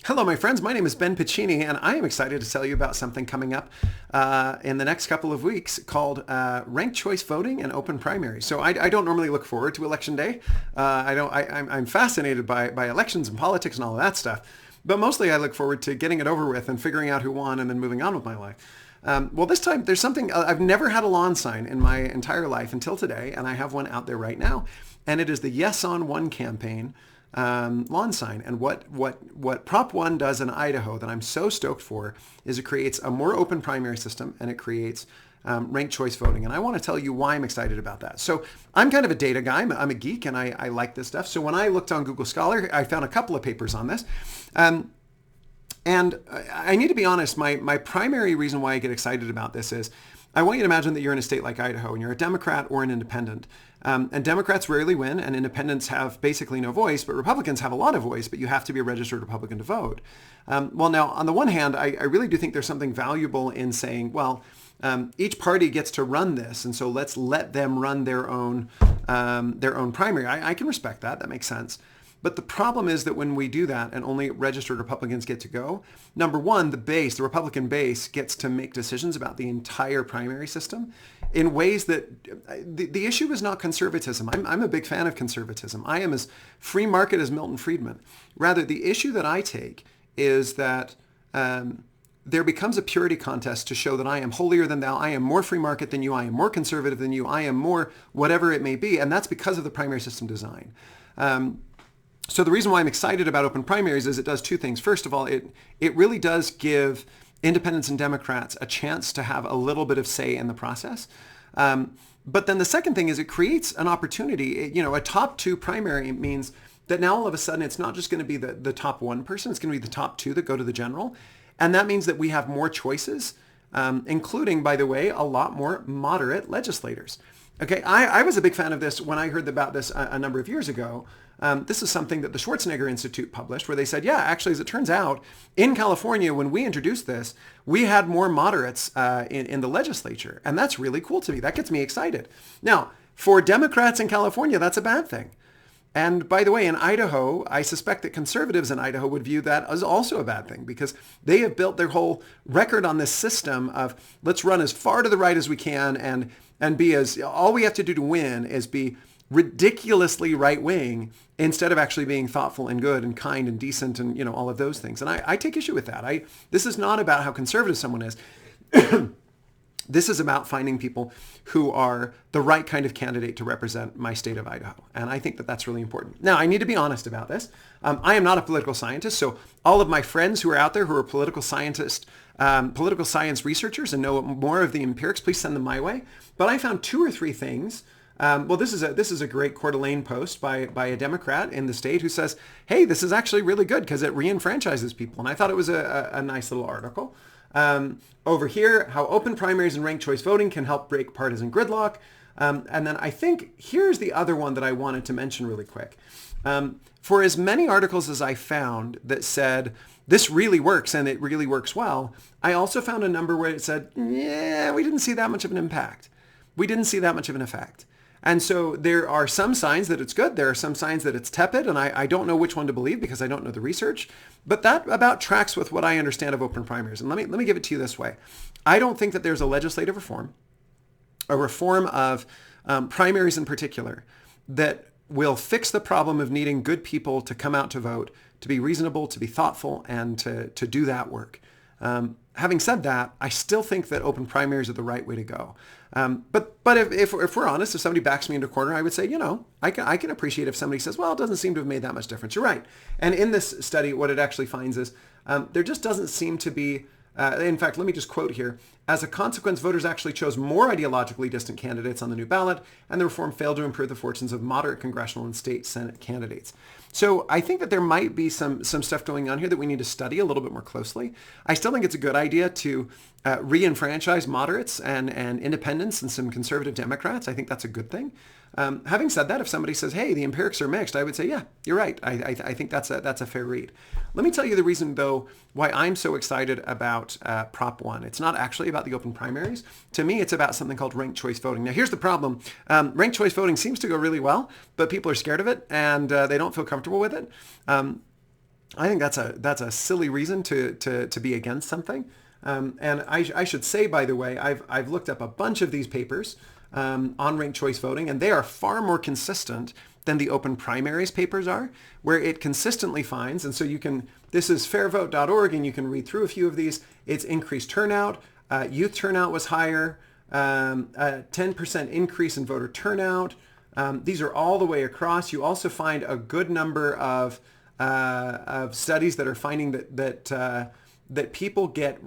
Hello, my friends. My name is Ben Pacini, and I am excited to tell you about something coming up in the next couple of weeks called ranked choice voting and open primaries. So I don't normally look forward to Election Day. I'm fascinated by elections and politics and all of that stuff. But mostly I look forward to getting it over with and figuring out who won and then moving on with my life. Well, this time there's something, I've never had a lawn sign in my entire life until today, and I have one out there right now. And it is the Yes on One campaign lawn sign. And what Prop 1 does in Idaho that I'm so stoked for is it creates a more open primary system and it creates ranked choice voting. And I want to tell you why I'm excited about that. So I'm kind of a data guy. I'm a geek and I like this stuff. So when I looked on Google Scholar, I found a couple of papers on this. And I need to be honest, my primary reason why I get excited about this is I want you to imagine that you're in a state like Idaho and you're a Democrat or an independent. And Democrats rarely win and independents have basically no voice, but Republicans have a lot of voice, but you have to be a registered Republican to vote. Well, now, on the one hand, I really do think there's something valuable in saying, well, each party gets to run this, and so let's let them run their own primary. I can respect that. That makes sense. But the problem is that when we do that and only registered Republicans get to go, number one, the Republican base gets to make decisions about the entire primary system in ways that the issue is not conservatism. I'm a big fan of conservatism. I am as free market as Milton Friedman. Rather, the issue that I take is that there becomes a purity contest to show that I am holier than thou. I am more free market than you. I am more conservative than you. I am more whatever it may be. And that's because of the primary system design. So the reason why I'm excited about open primaries is it does two things. First of all, it really does give independents and Democrats a chance to have a little bit of say in the process. But then the second thing is it creates an opportunity. A top two primary means that now all of a sudden it's not just going to be the top one person, it's going to be the top two that go to the general. And that means that we have more choices, including, by the way, a lot more moderate legislators. Okay, I was a big fan of this when I heard about this a number of years ago. This is something that the Schwarzenegger Institute published where they said, yeah, actually, as it turns out, in California, when we introduced this, we had more moderates in the legislature. And that's really cool to me. That gets me excited. Now, for Democrats in California, that's a bad thing. And by the way, in Idaho, I suspect that conservatives in Idaho would view that as also a bad thing because they have built their whole record on this system of let's run as far to the right as we can and be all we have to do to win is be ridiculously right-wing instead of actually being thoughtful and good and kind and decent and, all of those things. And I take issue with that. This is not about how conservative someone is. This is about finding people who are the right kind of candidate to represent my state of Idaho. And I think that that's really important. Now, I need to be honest about this. I am not a political scientist. So all of my friends who are out there who are political science researchers and know more of the empirics, please send them my way. But I found two or three things. This is a great Coeur d'Alene post by a Democrat in the state who says, hey, this is actually really good because it reenfranchises people. And I thought it was a nice little article. Over here, how open primaries and ranked choice voting can help break partisan gridlock. And then I think here's the other one that I wanted to mention really quick. For as many articles as I found that said, this really works and it really works well, I also found a number where it said, yeah, we didn't see that much of an impact. We didn't see that much of an effect. And so there are some signs that it's good. There are some signs that it's tepid, and I don't know which one to believe because I don't know the research. But that about tracks with what I understand of open primaries. And let me give it to you this way. I don't think that there's a legislative reform, a reform of primaries in particular, that will fix the problem of needing good people to come out to vote, to be reasonable, to be thoughtful, and to do that work. Having said that, I still think that open primaries are the right way to go. But if we're honest, if somebody backs me into a corner, I would say, I can appreciate if somebody says, well, it doesn't seem to have made that much difference. You're right. And in this study, what it actually finds is there just doesn't seem to be, in fact, let me just quote here. As a consequence, voters actually chose more ideologically distant candidates on the new ballot, and the reform failed to improve the fortunes of moderate congressional and state Senate candidates. So I think that there might be some stuff going on here that we need to study a little bit more closely. I still think it's a good idea to re-enfranchise moderates and independents and some conservative Democrats. I think that's a good thing. Having said that, if somebody says, hey, the empirics are mixed, I would say, yeah, you're right. I think that's a fair read. Let me tell you the reason, though, why I'm so excited about Prop 1. It's not actually about the open primaries. To me, it's about something called ranked choice voting. Now, here's the problem. Ranked choice voting seems to go really well, but people are scared of it, and they don't feel comfortable with it. I think that's a silly reason to be against something. And I should say, by the way, I've looked up a bunch of these papers on ranked choice voting, and they are far more consistent than the open primaries papers are, where it consistently finds, and so this is fairvote.org, and you can read through a few of these. It's increased turnout, youth turnout was higher, a 10% increase in voter turnout. These are all the way across. You also find a good number of studies that are finding that people get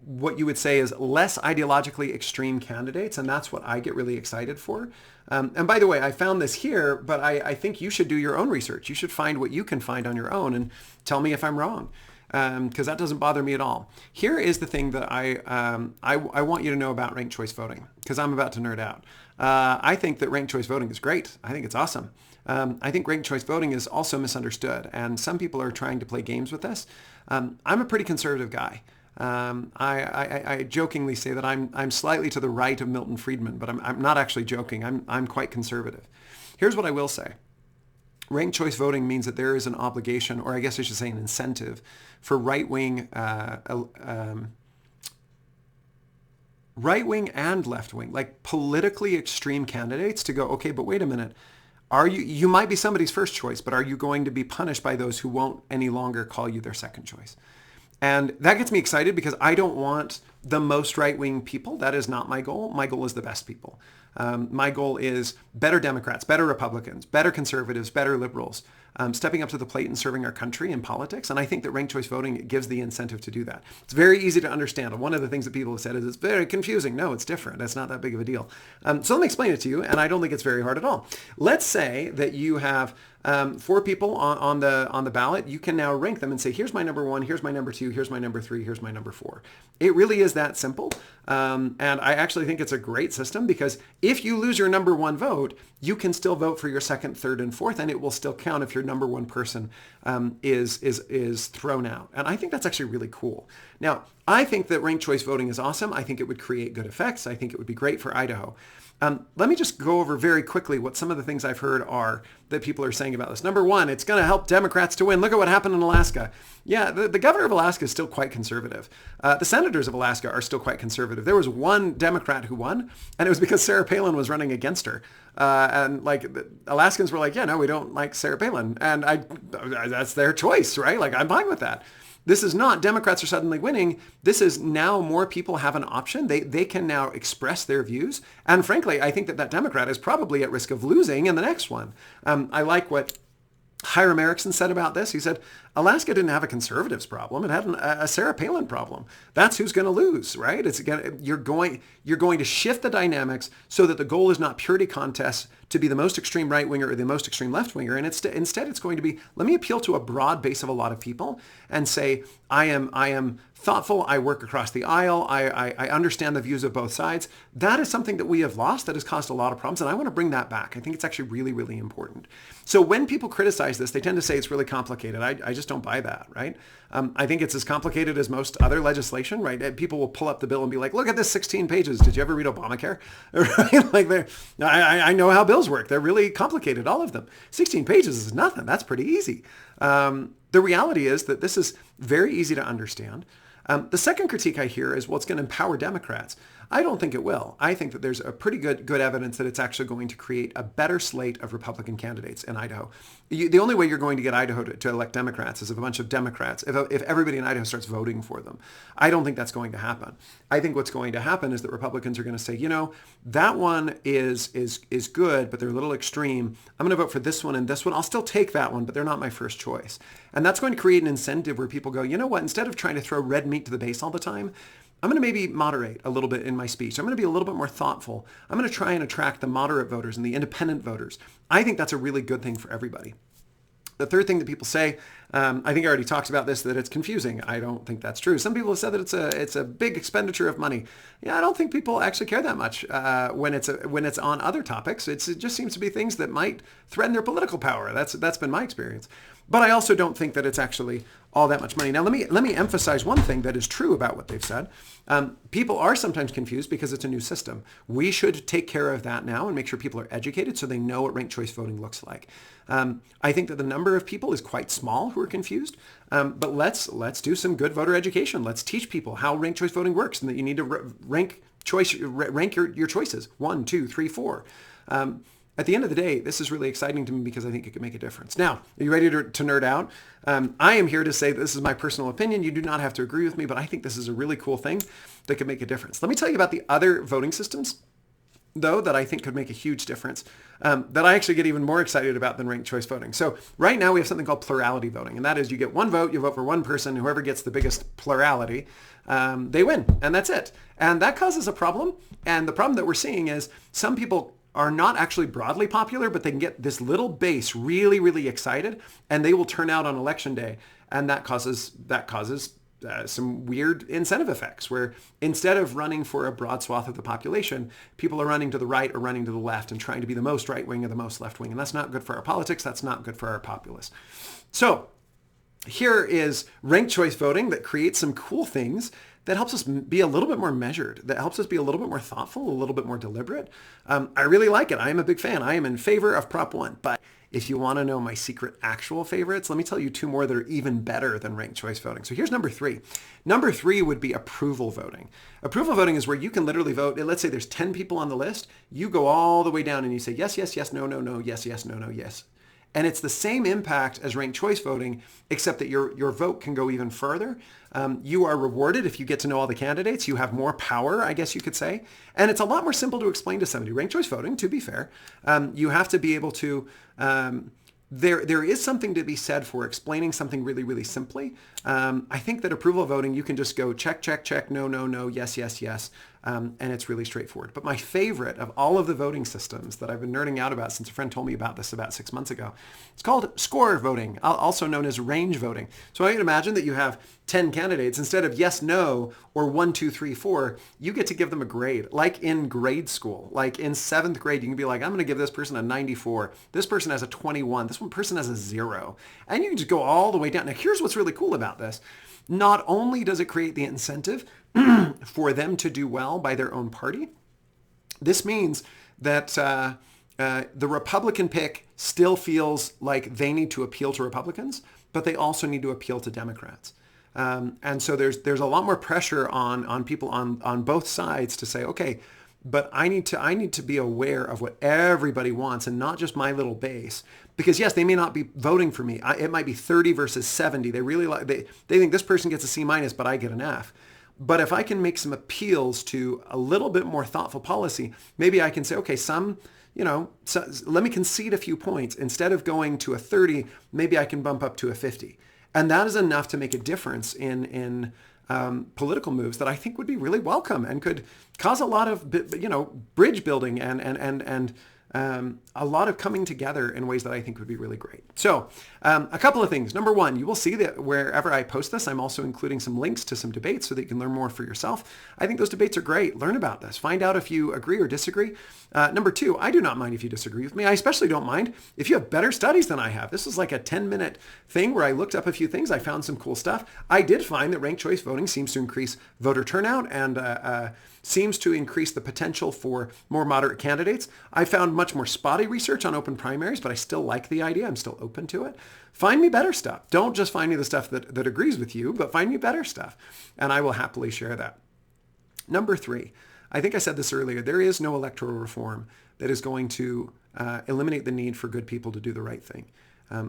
what you would say is less ideologically extreme candidates, and that's what I get really excited for. And by the way, I found this here, but I think you should do your own research. You should find what you can find on your own and tell me if I'm wrong, because that doesn't bother me at all. Here is the thing that I want you to know about ranked choice voting, because I'm about to nerd out. I think that ranked choice voting is great. I think it's awesome. I think ranked choice voting is also misunderstood, and some people are trying to play games with this. I'm a pretty conservative guy. I jokingly say that I'm slightly to the right of Milton Friedman, but I'm not actually joking. I'm quite conservative. Here's what I will say. Ranked choice voting means that there is an obligation, or I guess I should say an incentive, for right-wing and left-wing, like politically extreme candidates to go, okay, but wait a minute. You might be somebody's first choice, but are you going to be punished by those who won't any longer call you their second choice? And that gets me excited because I don't want the most right-wing people. That is not my goal. My goal is the best people. My goal is better Democrats, better Republicans, better conservatives, better liberals, stepping up to the plate and serving our country in politics. And I think that ranked choice voting gives the incentive to do that. It's very easy to understand. And one of the things that people have said is it's very confusing. No, it's different. It's not that big of a deal. So let me explain it to you. And I don't think it's very hard at all. Let's say that you have 4 people on the ballot. You can now rank them and say, here's my number 1, here's my number 2, here's my number 3, here's my number 4. It really is that simple. And I actually think it's a great system because if you lose your number 1 vote, you can still vote for your second, third, and fourth, and it will still count if your number 1 person is thrown out. And I think that's actually really cool. Now, I think that ranked choice voting is awesome. I think it would create good effects. I think it would be great for Idaho. Let me just go over very quickly what some of the things I've heard are that people are saying about this. Number 1, it's going to help Democrats to win. Look at what happened in Alaska. Yeah, the governor of Alaska is still quite conservative. The senators of Alaska are still quite conservative. There was one Democrat who won, and it was because Sarah Palin was running against her. And like the Alaskans were like, yeah, no, we don't like Sarah Palin. And that's their choice, right? Like, I'm fine with that. This is not Democrats are suddenly winning. This is now more people have an option. They can now express their views. And frankly, I think that Democrat is probably at risk of losing in the next one. I like what Hiram Erickson said about this. He said, Alaska didn't have a conservatives problem. It had a Sarah Palin problem. That's who's going to lose, right? You're going to shift the dynamics so that the goal is not purity contests to be the most extreme right winger or the most extreme left winger. And instead it's going to be, let me appeal to a broad base of a lot of people and say, I am thoughtful. I work across the aisle. I understand the views of both sides. That is something that we have lost that has caused a lot of problems. And I want to bring that back. I think it's actually really, really important. So when people criticize this, they tend to say it's really complicated. I just don't buy that, right? I think it's as complicated as most other legislation, right? People will pull up the bill and be like, look at this 16 pages. Did you ever read Obamacare? Right? Like I know how bills work. They're really complicated, all of them. 16 pages is nothing. That's pretty easy. The reality is that this is very easy to understand. The second critique I hear is, well, it's going to empower Democrats. I don't think it will. I think that there's a pretty good evidence that it's actually going to create a better slate of Republican candidates in Idaho. The only way you're going to get Idaho to elect Democrats is if a bunch of Democrats, if everybody in Idaho starts voting for them. I don't think that's going to happen. I think what's going to happen is that Republicans are going to say, that one is good, but they're a little extreme. I'm going to vote for this one and this one. I'll still take that one, but they're not my first choice. And that's going to create an incentive where people go, you know what, instead of trying to throw red meat to the base all the time, I'm going to maybe moderate a little bit in my speech. I'm going to be a little bit more thoughtful. I'm going to try and attract the moderate voters and the independent voters. I think that's a really good thing for everybody. The third thing that people say, I think I already talked about this, that it's confusing. I don't think that's true. Some people have said that it's a big expenditure of money. Yeah, I don't think people actually care that much when it's on other topics. It just seems to be things that might threaten their political power. That's been my experience. But I also don't think that it's actually all that much money. Now, let me emphasize one thing that is true about what they've said. People are sometimes confused because it's a new system. We should take care of that now and make sure people are educated so they know what ranked choice voting looks like. I think that the number of people is quite small who are confused, but let's do some good voter education. Let's teach people how ranked choice voting works and that you need to rank your choices 1, 2, 3, 4. At the end of the day, this is really exciting to me because I think it could make a difference. Now, are you ready to nerd out? I am here to say that this is my personal opinion. You do not have to agree with me, but I think this is a really cool thing that could make a difference. Let me tell you about the other voting systems, though, that I think could make a huge difference, that I actually get even more excited about than ranked choice voting. So right now we have something called plurality voting, and that is you get one vote, you vote for one person, whoever gets the biggest plurality, they win, and that's it. And that causes a problem, and the problem that we're seeing is some people are not actually broadly popular, but they can get this little base really, really excited, and they will turn out on election day, and that causes some weird incentive effects where instead of running for a broad swath of the population, people are running to the right or running to the left and trying to be the most right wing or the most left wing, and that's not good for our politics. That's not good for our populace. So here is ranked choice voting that creates some cool things that helps us be a little bit more measured, that helps us be a little bit more thoughtful, a little bit more deliberate. I really like it. I am a big fan. I am in favor of Prop 1. But if you want to know my secret actual favorites, let me tell you two more that are even better than ranked choice voting. So here's number 3. Number 3 would be approval voting. Approval voting is where you can literally vote. Let's say there's 10 people on the list. You go all the way down and you say, yes, yes, yes, no, no, no, yes, yes, no, no, yes. And it's the same impact as ranked choice voting, except that your vote can go even further. You are rewarded if you get to know all the candidates. You have more power, I guess you could say. And it's a lot more simple to explain to somebody. Ranked choice voting, to be fair, you have to be able to, there is something to be said for explaining something really, really simply. I think that approval voting, you can just go check, check, check, no, no, no, yes, yes, yes. And it's really straightforward. But my favorite of all of the voting systems that I've been nerding out about since a friend told me about this about 6 months ago, it's called score voting, also known as range voting. So I can imagine that you have 10 candidates. Instead of yes, no, or 1, 2, 3, 4, you get to give them a grade. Like in grade school, like in 7th grade, you can be like, I'm going to give this person a 94. This person has a 21. This one person has a 0. And you can just go all the way down. Now, here's what's really cool about this. Not only does it create the incentive for them to do well by their own party, this means that the Republican pick still feels like they need to appeal to Republicans, but they also need to appeal to Democrats. And so there's a lot more pressure on people on both sides to say, okay, but I need to be aware of what everybody wants and not just my little base. Because yes, they may not be voting for me. It might be 30 versus 70. They really they think this person gets a C minus, but I get an F. But if I can make some appeals to a little bit more thoughtful policy, maybe I can say, okay, so let me concede a few points. Instead of going to a 30, maybe I can bump up to a 50. And that is enough to make a difference in political moves that I think would be really welcome and could cause a lot of, bridge building and a lot of coming together in ways that I think would be really great. So a couple of things. Number 1, you will see that wherever I post this, I'm also including some links to some debates so that you can learn more for yourself. I think those debates are great. Learn about this. Find out if you agree or disagree. Number 2, I do not mind if you disagree with me. I especially don't mind if you have better studies than I have. This was like a 10-minute thing where I looked up a few things. I found some cool stuff. I did find that ranked choice voting seems to increase voter turnout and seems to increase the potential for more moderate candidates. I found much more spotty research on open primaries, but I still like the idea. I'm still open to it. Find me better stuff. Don't just find me the stuff that agrees with you, but find me better stuff. And I will happily share that. Number 3, I think I said this earlier, there is no electoral reform that is going to eliminate the need for good people to do the right thing.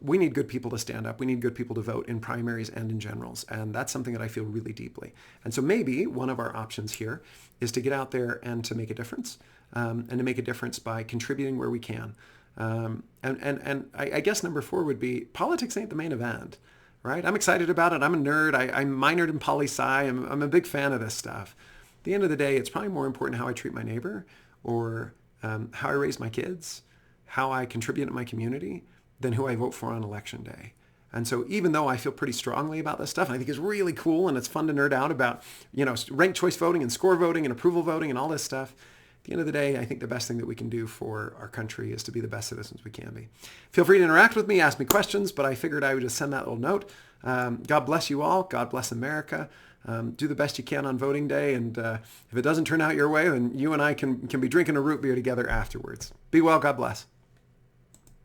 We need good people to stand up. We need good people to vote in primaries and in generals. And that's something that I feel really deeply. And so maybe one of our options here is to get out there and to make a difference, and to make a difference by contributing where we can. And I guess number 4 would be politics ain't the main event, right? I'm excited about it. I'm a nerd. I minored in poli-sci. I'm a big fan of this stuff. At the end of the day, it's probably more important how I treat my neighbor or how I raise my kids, how I contribute to my community, than who I vote for on election day. And so even though I feel pretty strongly about this stuff, and I think it's really cool and it's fun to nerd out about, ranked choice voting and score voting and approval voting and all this stuff, at the end of the day, I think the best thing that we can do for our country is to be the best citizens we can be. Feel free to interact with me, ask me questions, but I figured I would just send that little note God bless you all. God bless America. Do the best you can on voting day. And if it doesn't turn out your way, then you and I can be drinking a root beer together afterwards. Be well. God bless.